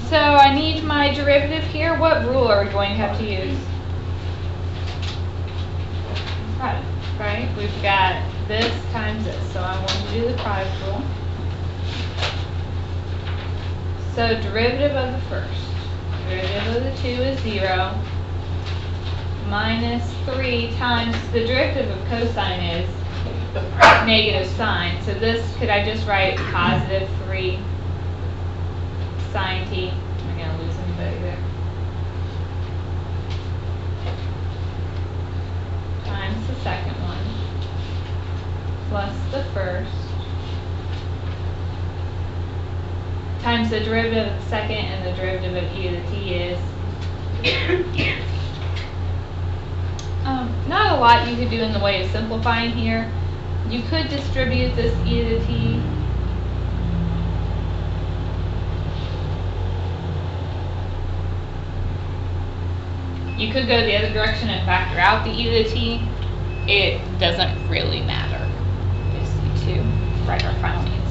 So I need my derivative here. What rule are we going to have to use? Product, right? We've got this times this, so I'm going to do the product rule. So derivative of the first, derivative of the 2 is 0, minus 3 times the derivative of cosine is negative sine. So this, could I just write positive 3 sine t? Am I going to lose anybody there? Times the second one, plus the first, times the derivative of the second, and the derivative of e to the t is not a lot you could do in the way of simplifying here. You could distribute this e to the t. You could go the other direction and factor out the e to the t. It doesn't really matter. We just need to write our final answer.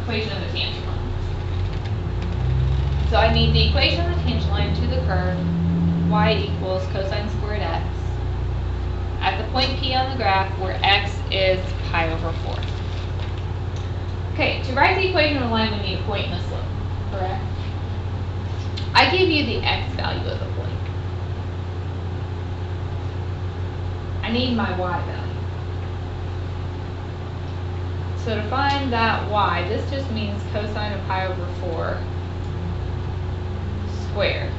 Equation of the tangent line. So I need the equation of the tangent line to the curve y equals cosine squared x at the point P on the graph where x is pi over 4. Okay, to write the equation of the line we need a point and a slope, correct? I give you the x value of the point. I need my y value. So to find that y, this just means cosine of pi over 4 squared.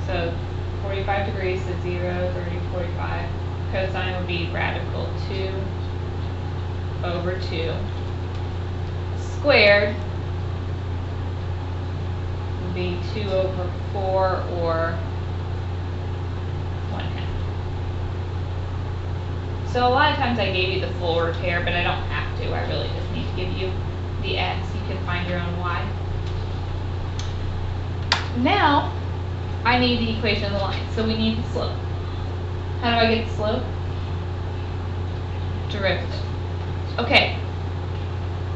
So 45 degrees is 0, 30, 45. Cosine would be radical 2 over 2 squared would be 2 over 4 or 1/2. So a lot of times I gave you the full repair, but I don't have to. I really just need to give you the x. You can find your own y. Now, I need the equation of the line. So we need the slope. How do I get the slope? Derivative. Okay.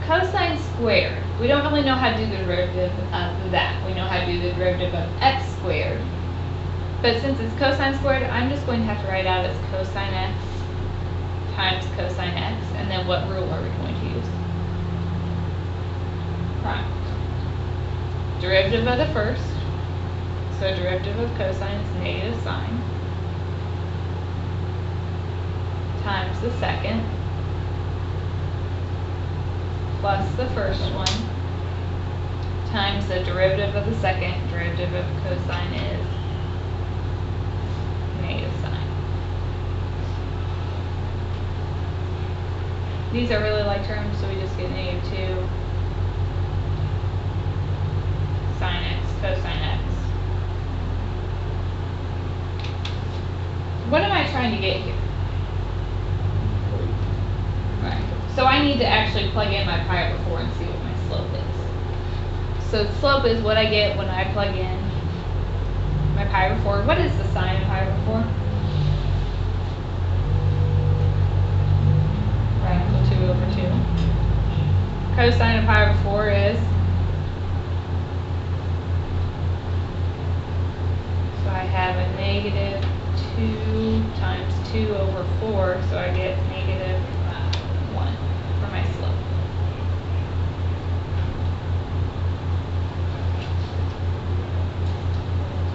Cosine squared. We don't really know how to do the derivative of that. We know how to do the derivative of x squared. But since it's cosine squared, I'm just going to have to write out as cosine x times cosine x, and then what rule are we going to use? Prime. Derivative of the first, so derivative of cosine is negative sine, times the second, plus the first one, times the derivative of the second, derivative of cosine is negative sine. These are really like terms, so we just get negative 2 sine x cosine x. What am I trying to get here? Right. So I need to actually plug in my pi over 4 and see what my slope is. So the slope is what I get when I plug in my pi over 4. What is the sine of pi over 4? Radical 2 over 2. Cosine of pi over 4 is, so I have a negative 2 times 2 over 4, so I get negative 1 for my slope.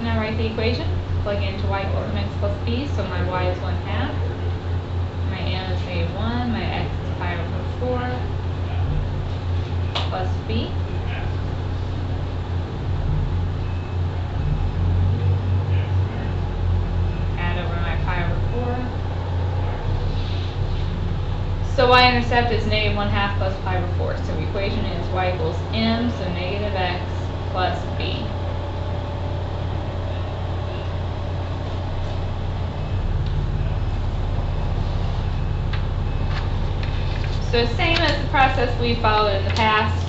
Now write the equation. Plug into y equals mx plus b, so my y is 1/2. My m is negative 1, my x is pi over 4, plus b. Add over my pi over 4. So y-intercept is negative 1/2 plus pi over 4. So the equation is y equals m, so negative x plus b. So same as the process we followed in the past,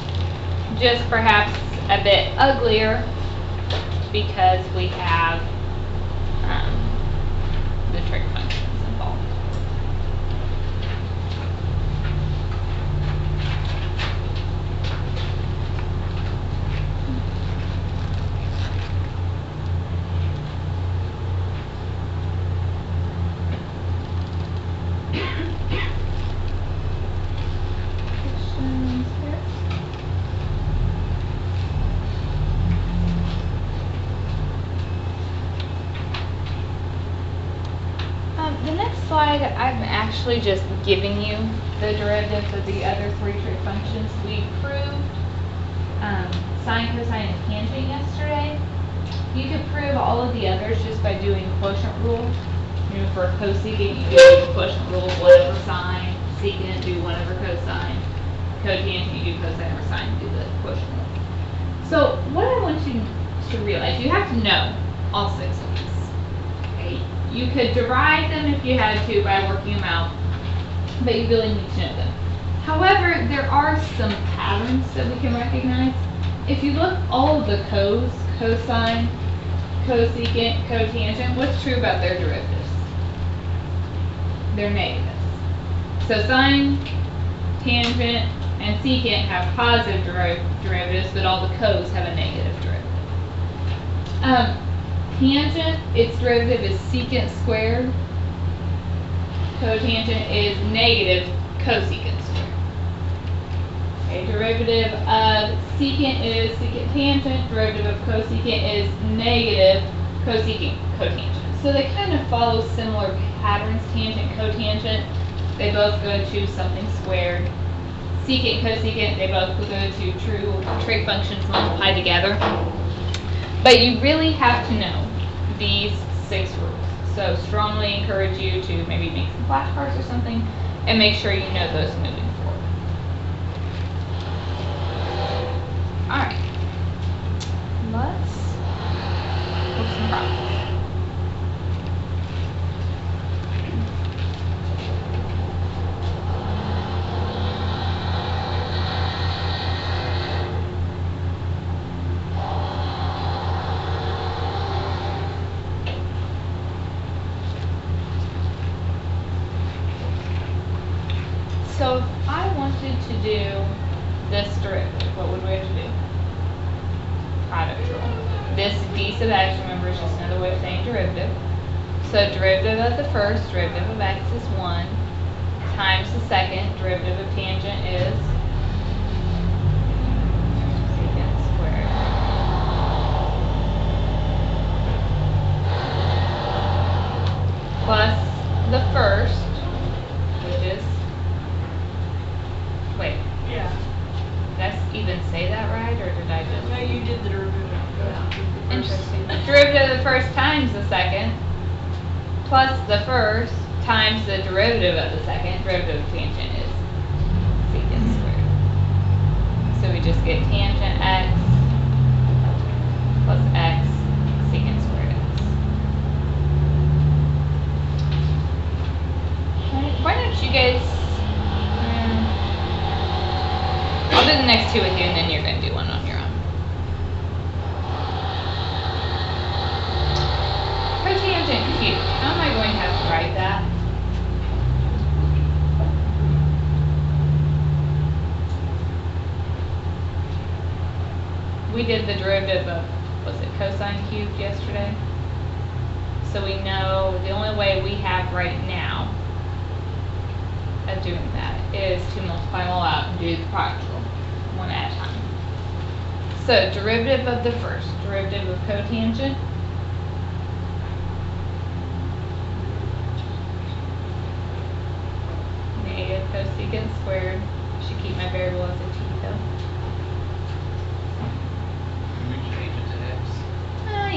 just perhaps a bit uglier because we have the trig functions involved. The next slide, I'm actually just giving you the derivatives of the other three trig functions. We proved sine, cosine, and tangent yesterday. You could prove all of the others just by doing quotient rule. You know, for cosecant, you do the quotient rule 1 over sine. Secant, do 1 over cosine. Cotangent, you do cosine over sine, do the quotient rule. So what I want you to realize, you have to know all 6 of these. Okay? You could derive them if you had to by working them out, but you really need to know them. However, there are some patterns that we can recognize. If you look all of the cosine, cosecant, cotangent, what's true about their derivatives? They're negatives. So sine, tangent, and secant have positive derivatives, but all the cos have a negative derivative. Tangent, its derivative is secant squared. Cotangent is negative cosecant squared. Okay, derivative of secant is secant tangent. Derivative of cosecant is negative cosecant cotangent. So they kind of follow similar patterns, tangent, cotangent. They both go to something squared. Secant, cosecant, they both go to true trig functions multiplied together. But you really have to know these 6 rules. So strongly encourage you to maybe make some flashcards or something and make sure you know those moving forward. Alright. Let's work some problems. So if I wanted to do this derivative, what would we have to do? Product rule. This d sub x, remember, is just another way of saying derivative. So derivative of the first, derivative of x is 1, times the second, derivative of tangent is secant squared. Plus the first, which is, wait. Yeah. Did I even say that right, or did I just? No, you did the derivative. Yeah. Interesting. Derivative of the first times the second, plus the first times the derivative of the second. Derivative of tangent is secant squared. So we just get tangent x plus x secant squared x. Why don't you guys? I'll do the next 2 with you, and then you're going to do one on your own. Cotangent cubed. How am I going to have to write that? We did the derivative of, was it cosine cubed yesterday? So we know the only way we have right now of doing that is to multiply them all out and do the product rule, one at a time. So derivative of the first, derivative of cotangent, negative cosecant squared. Should keep my variable as a t though. Can we change it to x?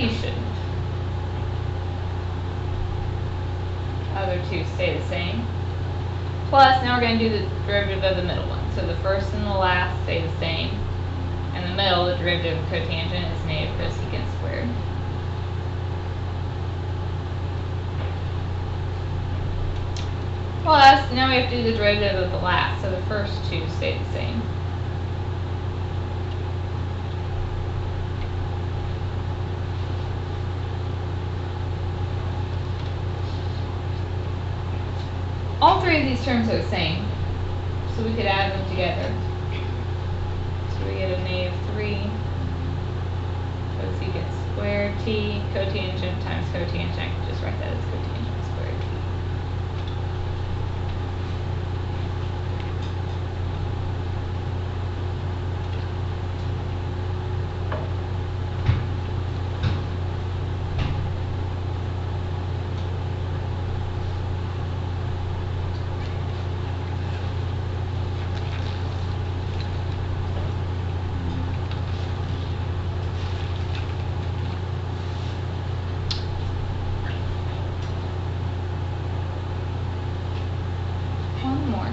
You shouldn't. Other 2 stay the same. Plus, now we're going to do the derivative of the middle one. So the first and the last stay the same. And the middle, the derivative of cotangent, is negative cosecant squared. plus, now we have to do the derivative of the last, so the first two stay the same. All three of these terms are the same, so we could add them together. So we get a -3 cosecant squared t, cotangent times cotangent. I can just write that as cotangent squared t. One more.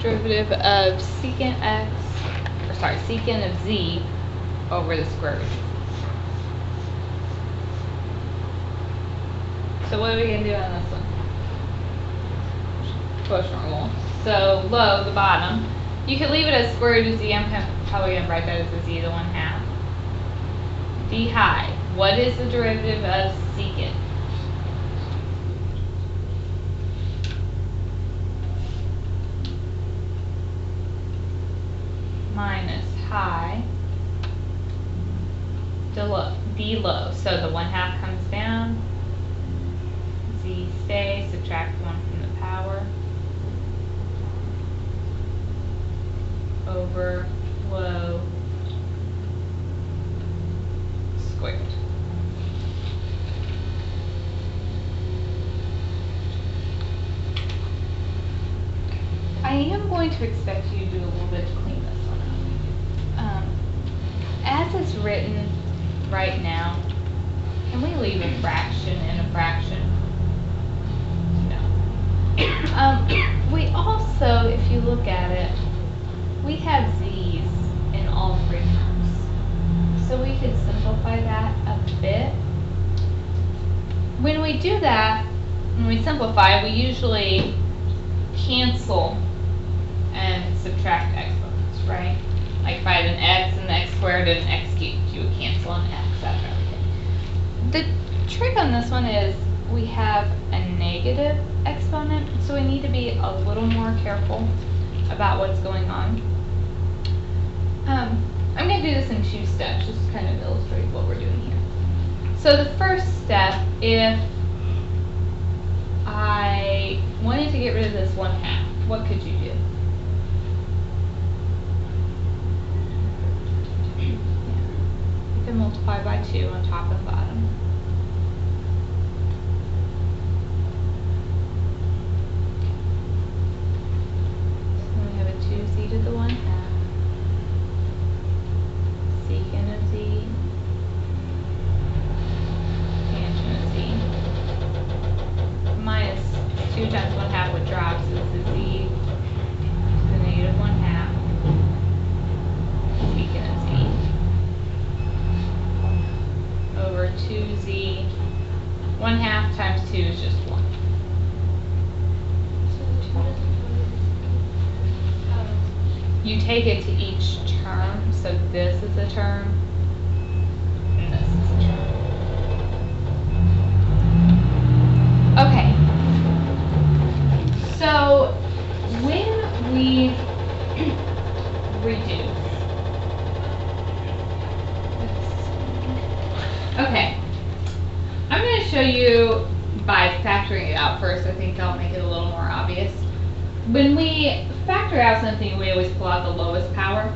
Derivative of secant x, or sorry, secant of z over the square root. So what are we going to do on this one? Push normal. So low, the bottom. You could leave it as square root of z. I'm probably going to write that as a z to 1/2. D high. What is the derivative of secant? Minus high D low. So the 1/2 comes down. Z stays. Subtract 1 from the power. Over low squared. I am going to expect you to do a little bit to clean this one up. As it's written right now, can we leave a fraction in a fraction? No. We also, if you look at it, we have z's in all three terms. So we could simplify that a bit. When we do that, when we simplify, we usually cancel and subtract exponents, right? Like if I had an x and the x squared and an x cubed, you would cancel an x after everything. The trick on this one is we have a negative exponent, so we need to be a little more careful about what's going on. I'm going to do this in 2 steps, just to kind of illustrate what we're doing here. So the first step, if I wanted to get rid of this 1/2, what could you do? You can multiply by 2 on top and bottom. So we have a 2z to the 1/2. Secant of z, tangent of z, minus 2 times 1/2 would drop, so this is z to the negative 1/2, secant of z, over 2z, 1/2 times 2 is just 1. You take it to each term, so this is a term, and this is a term. Okay, so when we reduce, okay, I'm going to show you by factoring it out first. I think that'll make it a little more obvious. When we factor out something, we always pull out the lowest power.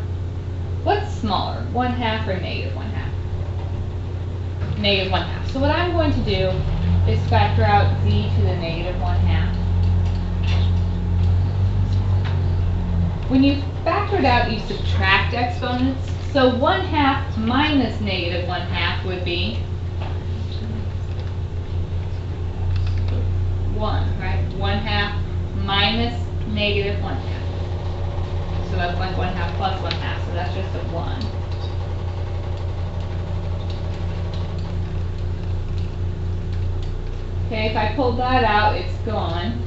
What's smaller, 1/2 or negative 1/2? Negative 1/2. So what I'm going to do is factor out z to the negative 1/2. When you factor it out, you subtract exponents. So 1/2 minus negative 1/2 would be 1, right? 1/2 minus negative 1/2. So that's like 1/2 plus 1/2, so that's just a 1. Okay, if I pulled that out, it's gone.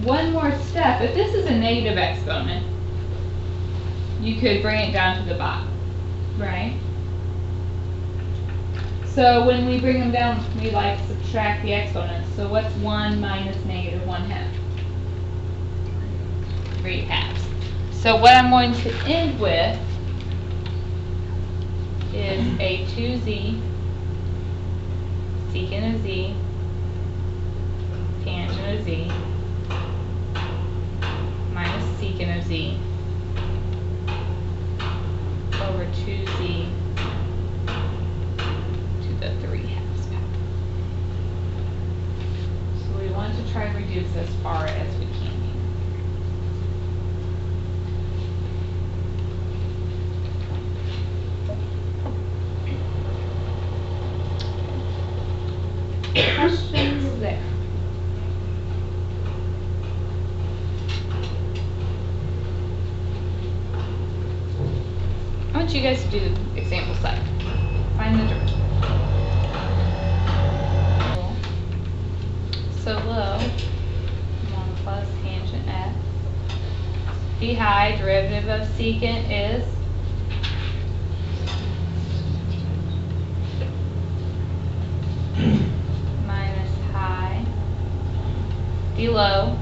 One more step. If this is a negative exponent, you could bring it down to the bottom, right? So when we bring them down, we like to subtract the exponents. So what's 1 minus negative 1/2? 3/2. So what I'm going to end with is a 2z secant of z tangent of z minus secant of z over 2z to the 3/2 power. So we want to try to reduce as far as we can here. Questions there? I want you guys to do the example set. Find the derivative. So low, 1 plus tangent f. D high, derivative of secant is minus high. D low,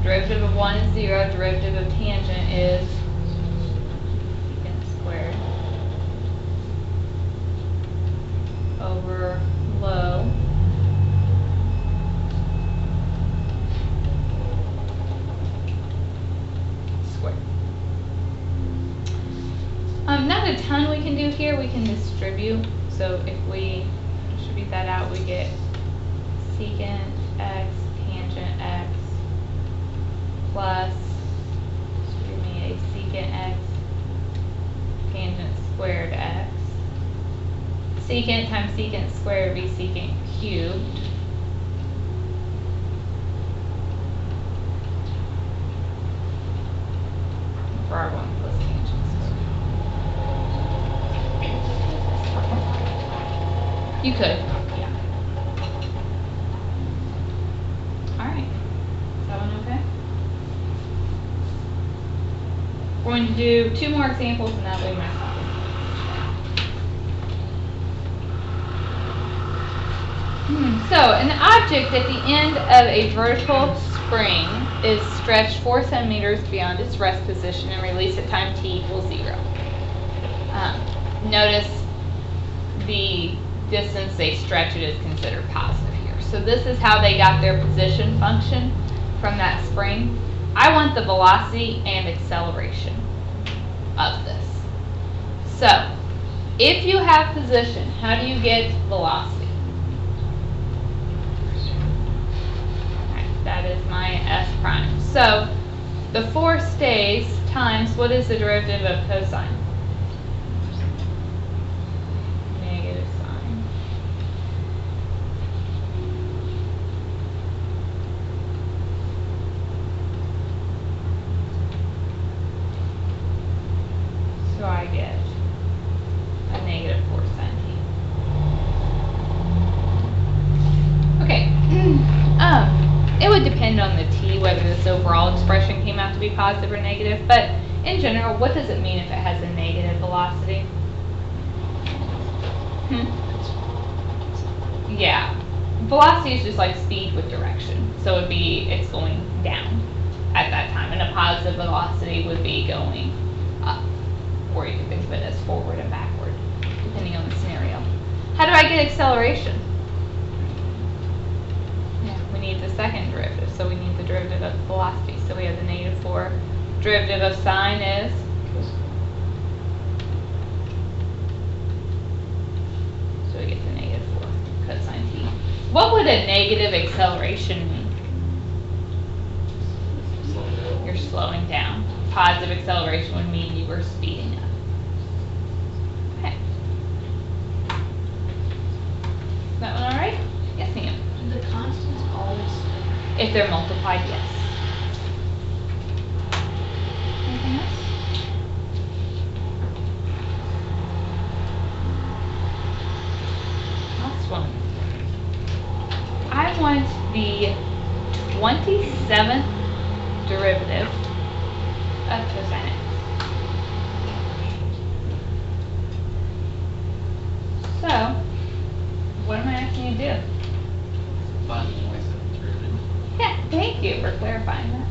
derivative of 1 is 0, derivative of tangent is secant squared over low squared. Not a ton we can do here. We can distribute. So if we distribute that out, we get secant x tangent x plus, excuse me, a secant x tangent squared x. Secant times secant squared would be secant cubed. For our 1 plus tangent squared. You could, yeah. Alright. Is that one okay? We're going to do 2 more examples and that way my stop. So, an object at the end of a vertical spring is stretched 4 centimeters beyond its rest position and released at time t equals 0. Notice the distance they stretch it is considered positive here. So this is how they got their position function from that spring. I want the velocity and acceleration of this. So, if you have position, how do you get velocity? That is my s prime. So the 4 stays times, what is the derivative of cosine? Negative sine. So I get a negative 4 sine t. Okay. It would depend on the t whether this overall expression came out to be positive or negative, but in general, what does it mean if it has a negative velocity? Yeah, velocity is just like speed with direction, so it would be it's going down at that time, and a positive velocity would be going up, or you can think of it as forward and backward, depending on the scenario. How do I get acceleration? We need the second derivative, so we need the derivative of velocity. So we have the negative 4. Derivative of sine is? So we get the negative 4 cosine t. What would a negative acceleration mean? You're slowing down. Positive acceleration would mean you were speeding up. Okay. Is that one all right? Yes, ma'am. The constants always. If they're multiplied, yes. Anything else? the 27th derivative of cosine x. So, what am I asking you to do? Find the 27th derivative. Yeah, thank you for clarifying that.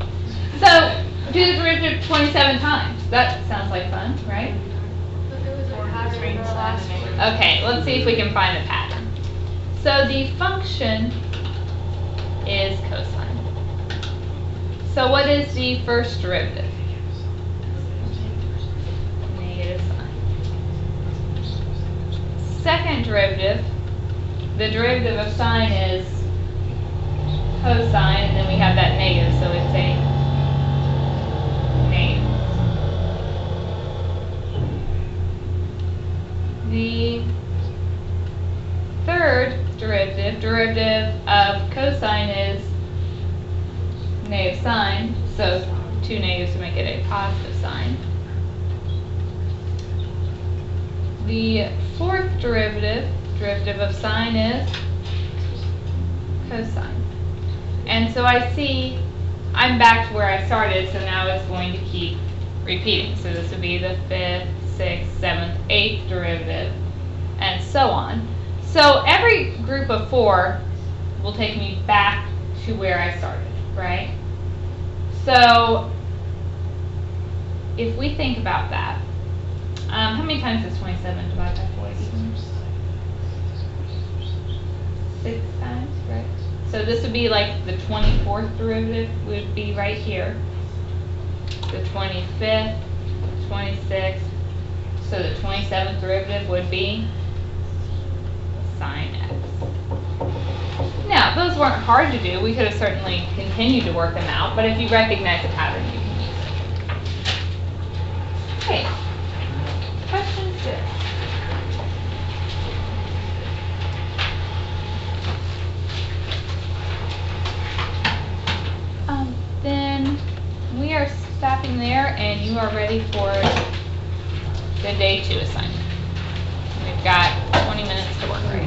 So, do the derivative 27 times. That sounds like fun, right? Okay, let's see if we can find a pattern. So the function is cosine. So what is the first derivative? Negative sine. Second derivative, the derivative of sine is cosine, and then we have that negative, so it's a negative. The third derivative of cosine is negative sine, so two negatives to make it a positive sign. The fourth derivative of sine is cosine. And so I see I'm back to where I started, so now it's going to keep repeating. So this would be the fifth, sixth, seventh, eighth derivative, and so on. So every group of four will take me back to where I started, right? So if we think about that, how many times is 27 divided by 4? 6 times, right? So this would be like the 24th derivative would be right here. The 25th, 26th. So the 27th derivative would be sine x. Now, those weren't hard to do. We could have certainly continued to work them out, but if you recognize the pattern, you can use it. Okay. Question 6. Then we are stopping there, and you are ready for the day 2 assignment. We've got 20 minutes to work right